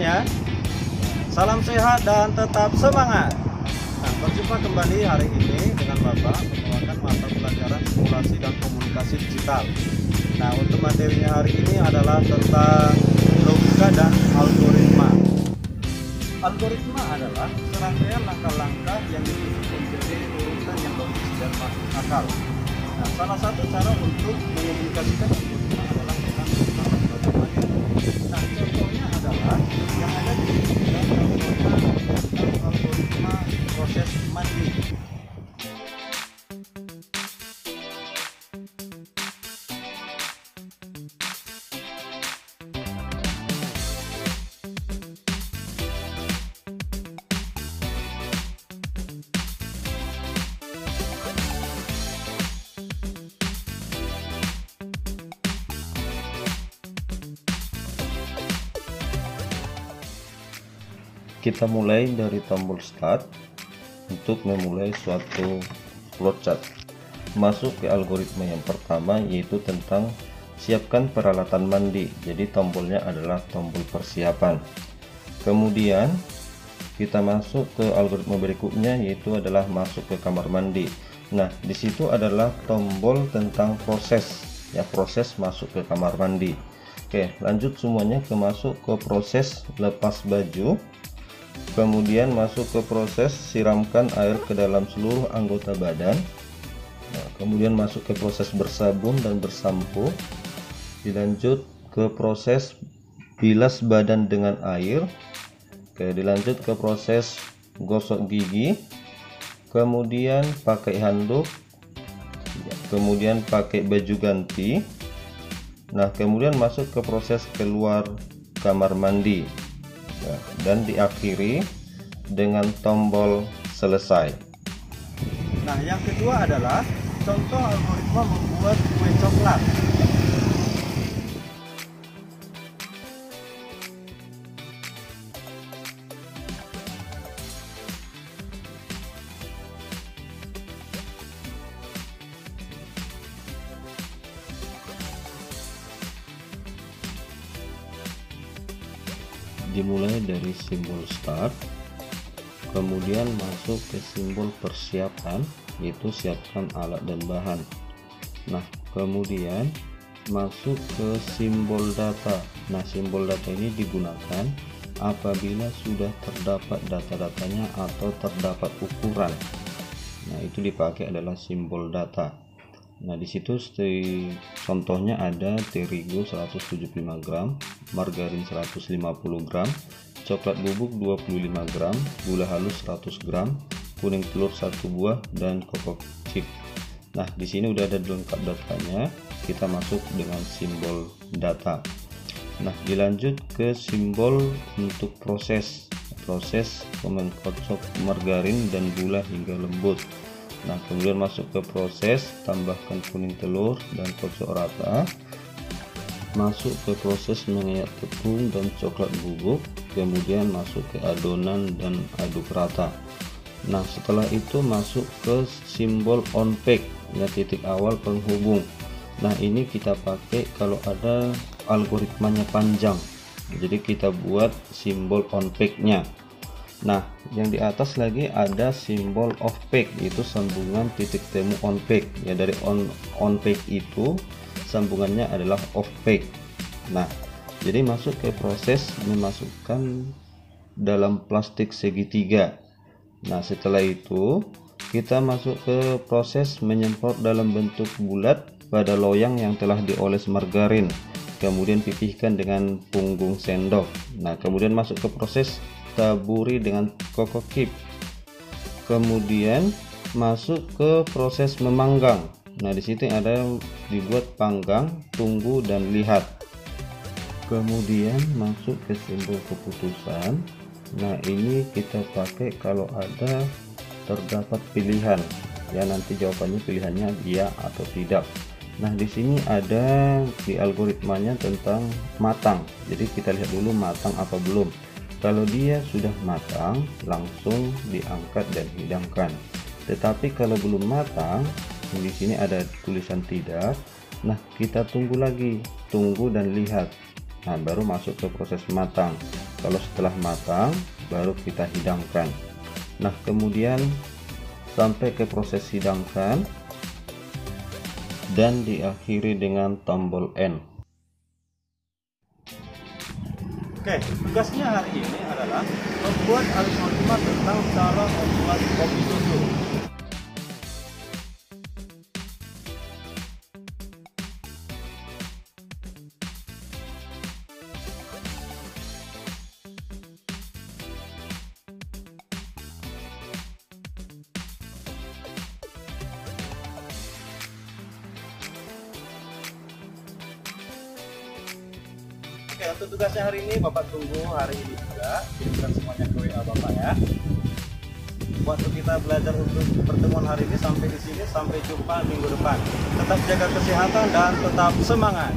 semuanya. Salam sehat dan tetap semangat. Nah, berjumpa kembali hari ini dengan Bapak membawakan mata pelajaran simulasi dan komunikasi digital. Nah, untuk materinya hari ini adalah tentang logika dan algoritma. Algoritma adalah serangkaian langkah-langkah yang disusun menjadi urutan yang logis dan masuk akal. Nah, salah satu cara untuk mengomunikasikan algoritma adalah dengan menggunakan algoritma. Nah, contohnya adalah yang ada di sini contohnya algoritma proses mandi. Kita mulai dari tombol start untuk memulai suatu flowchart. Masuk ke algoritma yang pertama, yaitu tentang siapkan peralatan mandi. Jadi tombolnya adalah tombol persiapan. Kemudian kita masuk ke algoritma berikutnya, yaitu adalah masuk ke kamar mandi. Nah, di situ adalah tombol tentang proses, ya, proses masuk ke kamar mandi. Oke, lanjut semuanya ke masuk ke proses lepas baju. Kemudian masuk ke proses siramkan air ke dalam seluruh anggota badan. Nah, kemudian masuk ke proses bersabun dan bersampo. Dilanjut ke proses bilas badan dengan air. Oke, dilanjut ke proses gosok gigi. Kemudian pakai handuk. Kemudian pakai baju ganti. Nah, kemudian masuk ke proses keluar kamar mandi. Dan diakhiri dengan tombol selesai. Nah, yang kedua adalah contoh algoritma membuat kue coklat. Dimulai dari simbol start, kemudian masuk ke simbol persiapan, yaitu siapkan alat dan bahan. Nah, kemudian masuk ke simbol data. Nah, simbol data ini digunakan apabila sudah terdapat data-datanya atau terdapat ukuran. Nah, itu dipakai adalah simbol data. Nah, di situ contohnya ada terigu 175 gram, margarin 150 gram, coklat bubuk 25 gram, gula halus 100 gram, kuning telur 1 buah, dan cocoa chip. Nah, di sini udah ada lengkap datanya. Kita masuk dengan simbol data. Nah, dilanjut ke simbol untuk proses mengkocok margarin dan gula hingga lembut. Nah, kemudian masuk ke proses, tambahkan kuning telur dan kocok rata. Masuk ke proses mengayak tepung dan coklat bubuk, kemudian masuk ke adonan dan aduk rata. Nah, setelah itu masuk ke simbol on pack, ya, titik awal penghubung. Nah, ini kita pakai kalau ada algoritmanya panjang, jadi kita buat simbol on pack-nya. Nah, yang di atas lagi ada simbol off pack, yaitu sambungan titik temu on pack. Ya, dari on pack itu sambungannya adalah off pack. Nah, jadi masuk ke proses memasukkan dalam plastik segitiga. Nah, setelah itu kita masuk ke proses menyemprot dalam bentuk bulat pada loyang yang telah dioles margarin, kemudian pipihkan dengan punggung sendok. Nah, kemudian masuk ke proses taburi dengan cocoa chip. Kemudian masuk ke proses memanggang. Nah, di situ ada dibuat panggang, tunggu, dan lihat. Kemudian masuk ke simbol keputusan. Nah, ini kita pakai kalau ada terdapat pilihan, ya, nanti jawabannya pilihannya iya atau tidak. Nah, di sini ada di algoritmanya tentang matang. Jadi kita lihat dulu matang apa belum. Kalau dia sudah matang, langsung diangkat dan hidangkan. Tetapi kalau belum matang, di sini ada tulisan tidak. Nah, kita tunggu lagi, tunggu dan lihat. Nah, baru masuk ke proses matang. Kalau setelah matang baru kita hidangkan. Nah, kemudian sampai ke proses hidangkan dan diakhiri dengan tombol N. Oke, tugasnya hari ini adalah membuat alif maklumat tentang cara membuat kopi susu. Oke, untuk tugasnya hari ini Bapak tunggu hari ini juga. Kirimkan semuanya ke WA Bapak ya. Waktu kita belajar untuk pertemuan hari ini sampai di sini, sampai jumpa minggu depan. Tetap jaga kesehatan dan tetap semangat.